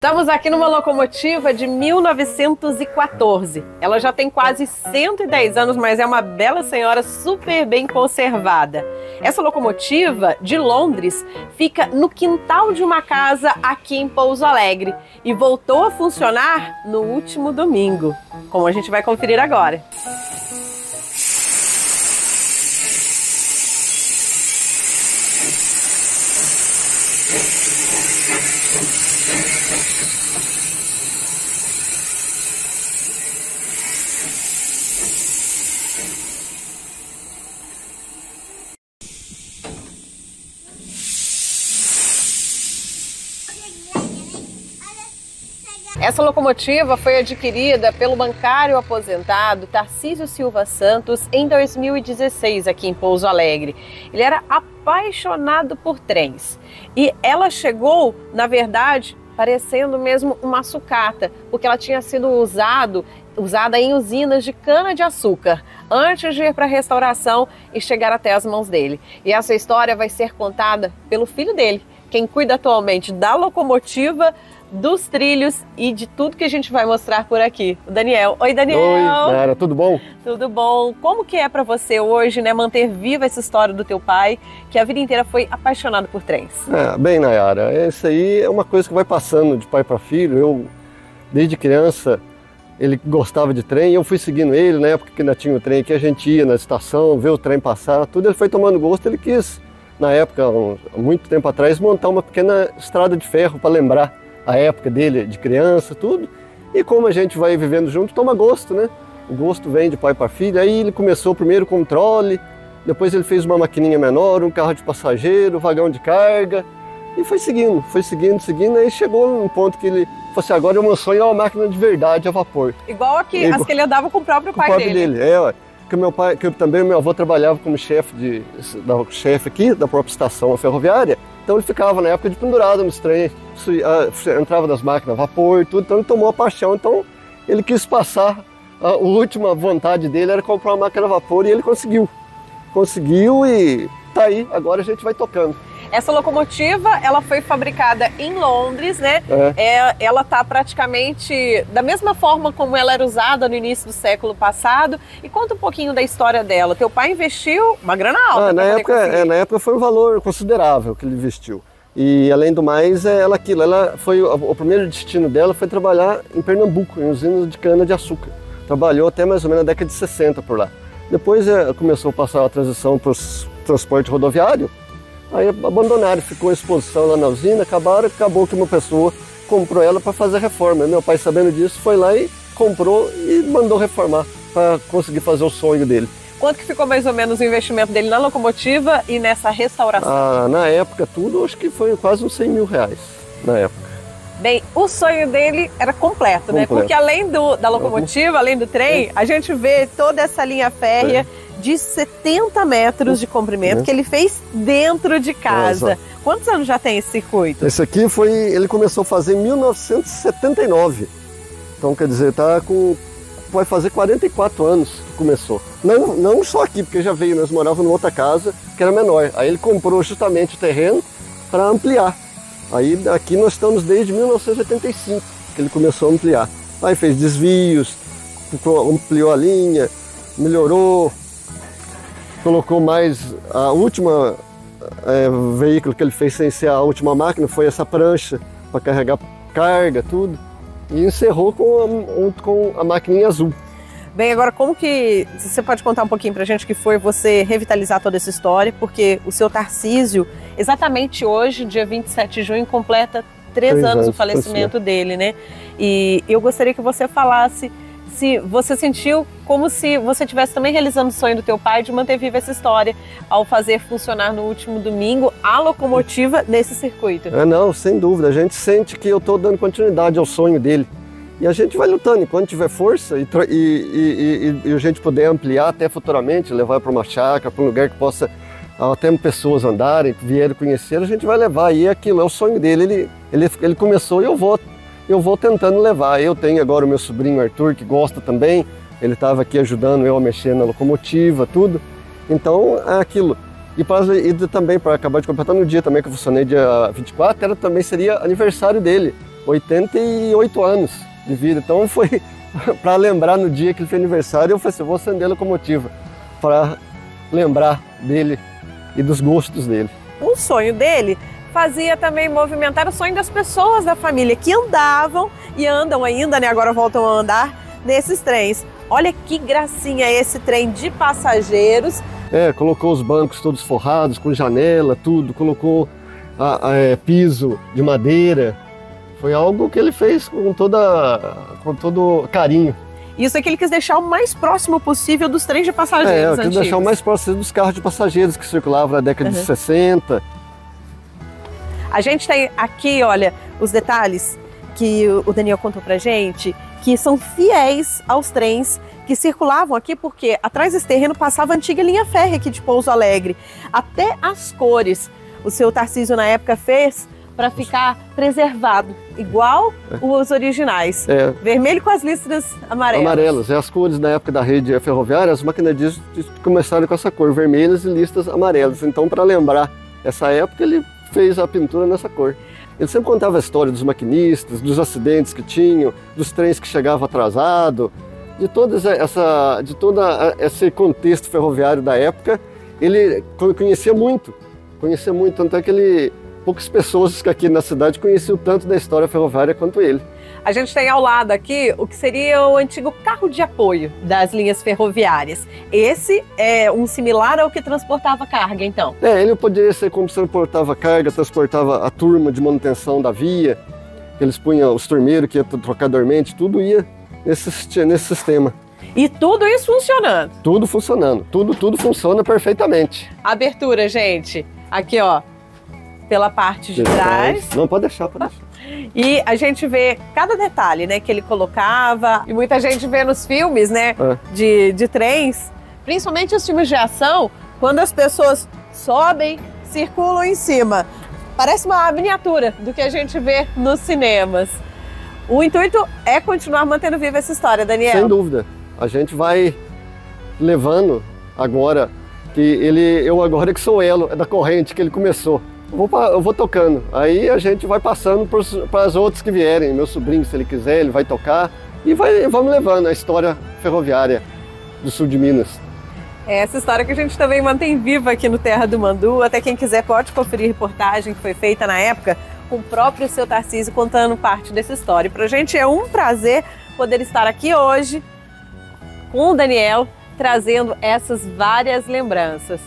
Estamos aqui numa locomotiva de 1914. Ela já tem quase 110 anos, mas é uma bela senhora super bem conservada. Essa locomotiva de Londres fica no quintal de uma casa aqui em Pouso Alegre e voltou a funcionar no último domingo, como a gente vai conferir agora. Essa locomotiva foi adquirida pelo bancário aposentado Tarcísio Silva Santos em 2016 aqui em Pouso Alegre. Ele era apaixonado por trens e ela chegou, na verdade, parecendo mesmo uma sucata, porque ela tinha sido usada em usinas de cana-de-açúcar antes de ir para a restauração e chegar até as mãos dele. E essa história vai ser contada pelo filho dele, quem cuida atualmente da locomotiva, dos trilhos e de tudo que a gente vai mostrar por aqui. O Daniel. Oi, Daniel. Oi, Nayara, tudo bom? Tudo bom. Como que é para você hoje, né, manter viva essa história do teu pai, que a vida inteira foi apaixonado por trens? Bem, Nayara, isso aí é uma coisa que vai passando de pai para filho. Eu, desde criança, ele gostava de trem, eu fui seguindo ele, na época que ainda tinha o trem aqui, a gente ia na estação, ver o trem passar, tudo, ele foi tomando gosto, ele quis, na época, há muito tempo atrás, montar uma pequena estrada de ferro para lembrar a época dele, de criança, tudo. E como a gente vai vivendo junto, toma gosto, né? O gosto vem de pai para filho. Aí ele começou primeiro com um trole, depois ele fez uma maquininha menor, um carro de passageiro, vagão de carga. E foi seguindo. Aí chegou num ponto que ele falou assim, agora o meu sonho é uma máquina de verdade a vapor. Igual as que ele andava com o próprio pai dele. Que meu pai, que também meu avô trabalhava como chefe aqui da própria estação ferroviária. Então ele ficava na época de pendurado nos trens, entrava nas máquinas a vapor, tudo, então ele tomou a paixão. Então ele quis passar, a última vontade dele era comprar uma máquina a vapor e ele conseguiu. Conseguiu e tá aí, agora a gente vai tocando. Essa locomotiva, ela foi fabricada em Londres, né? Ela tá praticamente da mesma forma como ela era usada no início do século passado. E conta um pouquinho da história dela. Teu pai investiu uma grana alta. Na época foi um valor considerável que ele investiu. E além do mais, o primeiro destino dela foi trabalhar em Pernambuco, em usinas de cana-de-açúcar. Trabalhou até mais ou menos na década de 60 por lá. Depois começou a passar a transição para o transporte rodoviário. Aí abandonaram, ficou a exposição lá na usina, acabou que uma pessoa comprou ela para fazer a reforma. Meu pai, sabendo disso, foi lá e comprou e mandou reformar para conseguir fazer o sonho dele. Quanto que ficou mais ou menos o investimento dele na locomotiva e nessa restauração? Na época tudo, acho que foi quase uns 100 mil reais, na época. Bem, o sonho dele era completo, né? Porque além da locomotiva, além do trem, a gente vê toda essa linha férrea de 70 metros de comprimento que ele fez dentro de casa. Quantos anos já tem esse circuito? Esse aqui ele começou a fazer em 1979. Então, quer dizer, vai fazer 44 anos que começou. Não só aqui, porque já veio, nós morávamos em outra casa que era menor. Aí ele comprou justamente o terreno para ampliar. Aí aqui nós estamos desde 1985, que ele começou a ampliar. Aí fez desvios, ampliou a linha, melhorou, colocou mais. A última veículo que ele fez sem ser a última máquina foi essa prancha para carregar carga, tudo. E encerrou com a maquininha azul. Bem, agora você pode contar um pouquinho pra gente que foi você revitalizar toda essa história, porque o seu Tarcísio, exatamente hoje, dia 27 de junho, completa 3 anos do falecimento dele, né? E eu gostaria que você falasse se você sentiu como se você estivesse também realizando o sonho do teu pai de manter viva essa história ao fazer funcionar no último domingo a locomotiva nesse circuito. Não, sem dúvida. A gente sente que eu estou dando continuidade ao sonho dele. E a gente vai lutando, enquanto tiver força e a gente puder ampliar até futuramente, levar para uma chácara, para um lugar que possa até pessoas andarem, vierem conhecer, a gente vai levar. E aquilo é o sonho dele. Ele começou e eu vou tentando levar. Eu tenho agora o meu sobrinho Arthur, que gosta também. Ele estava aqui ajudando eu a mexer na locomotiva, tudo. Então é aquilo. E também, para acabar de completar, no dia também que eu funcionei, dia 24, também seria aniversário dele. 88 anos de vida. Então foi para lembrar no dia que ele fez aniversário, eu falei assim, vou acender a locomotiva para lembrar dele e dos gostos dele. O sonho dele fazia também movimentar o sonho das pessoas da família que andavam e andam ainda, né? Agora voltam a andar nesses trens. Olha que gracinha esse trem de passageiros. Colocou os bancos todos forrados, com janela, tudo, colocou piso de madeira. Foi algo que ele fez com todo carinho. Isso é que ele quis deixar o mais próximo possível dos trens de passageiros antigos. Quis deixar o mais próximo dos carros de passageiros que circulavam na década de 60. A gente tem aqui, olha, os detalhes que o Daniel contou pra gente, que são fiéis aos trens que circulavam aqui, porque atrás desse terreno passava a antiga linha férrea aqui de Pouso Alegre. Até as cores o seu Tarcísio na época fez para ficar preservado, igual os originais. Vermelho com as listras amarelas. Amarelas, as cores na época da rede ferroviária, as maquinadistas começaram com essa cor, vermelhas e listras amarelas. Então, para lembrar essa época, ele fez a pintura nessa cor. Ele sempre contava a história dos maquinistas, dos acidentes que tinham, dos trens que chegavam atrasados, de todo esse contexto ferroviário da época. Ele conhecia muito, tanto é que poucas pessoas aqui na cidade conheciam tanto da história ferroviária quanto ele. A gente tem ao lado aqui o que seria o antigo carro de apoio das linhas ferroviárias. Esse é um similar ao que transportava carga, então? Ele poderia ser como transportava carga, transportava a turma de manutenção da via, eles punham os turmeiros que ia trocar dormente, tudo ia nesse sistema. E tudo isso funcionando? Tudo funcionando, tudo funciona perfeitamente. Abertura, gente, aqui ó, pela parte de trás. Não, pode deixar, pode deixar. E a gente vê cada detalhe, né, que ele colocava. E muita gente vê nos filmes, né, de trens, principalmente os filmes de ação, quando as pessoas sobem, circulam em cima. Parece uma miniatura do que a gente vê nos cinemas. O intuito é continuar mantendo viva essa história, Daniel. Sem dúvida. A gente vai levando agora, eu agora que sou o elo da corrente que ele começou. Eu vou tocando, aí a gente vai passando para os outros que vierem, meu sobrinho, se ele quiser, ele vai tocar e vamos levando a história ferroviária do sul de Minas. É essa história que a gente também mantém viva aqui no Terra do Mandu. Até quem quiser pode conferir a reportagem que foi feita na época com o próprio seu Tarcísio contando parte dessa história. E pra gente é um prazer poder estar aqui hoje com o Daniel trazendo essas várias lembranças.